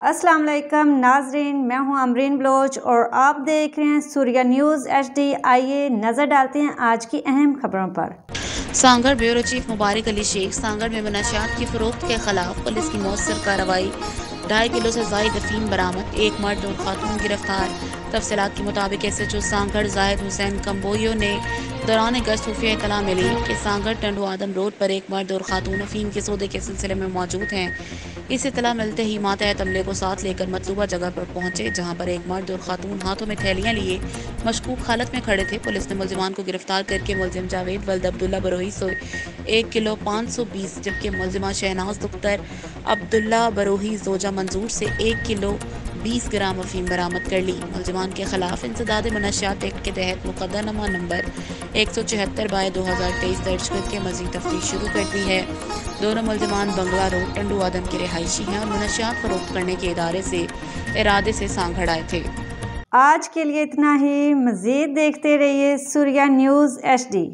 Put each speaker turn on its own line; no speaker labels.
अस्सलाम वालेकुम नाजरीन, मैं हूं अमरीन बलोच और आप देख रहे हैं सूर्या न्यूज़ HD। आइए नज़र डालते हैं आज की अहम खबरों पर।
सांगड़ ब्यूरो चीफ मुबारक अली शेख सांगड़ में मनशियात की फरोख्त के खिलाफ पुलिस की मौसर कार्रवाई। 2.5 किलो से जायद अफीम बरामद, एक मर्द और खातून गिरफ्तार। तफसीलात के मुताबिक SHO सांगड़ जाहिद हुसैन कम्बोयो ने दौरान गश्त खुफिया इतला मिली कि सांगड़ टंडू आदम रोड पर एक मर्द और खातून अफीम के सौदे के सिलसिले में मौजूद हैं। इस इतला मिलते ही मातहत अमले को साथ लेकर मतलूबा जगह पर पहुंचे, जहां पर एक मर्द और खातून हाथों में थैलियां लिए मशकूक हालत में खड़े थे। पुलिस ने मुलजिमान को गिरफ्तार करके मुलजिम जावेद वल्द अब्दुल्ला बरोही 1 किलो 520, जबकि मुलजिमा शहनाज दुख्तर अब्दुल्ला बरोही जोजा मंजूर से 1 किलो 20 ग्राम अफीम बरामद कर ली। मुलजिमान के खिलाफ इंसदाद मनशियात एक्ट के तहत मुकदमा नंबर 174/2023 दर्ज करके मजीद तफ्तीश शुरू कर दी है। दोनों मुलजिमान बंगला रोड टंडू आदम के रिहायशी हैं और मनशियात फरोख्त करने के इरादे से सांगड़ आए थे।
आज के लिए इतना ही। मज़ीद देखते रहिए सूर्या न्यूज़ HD।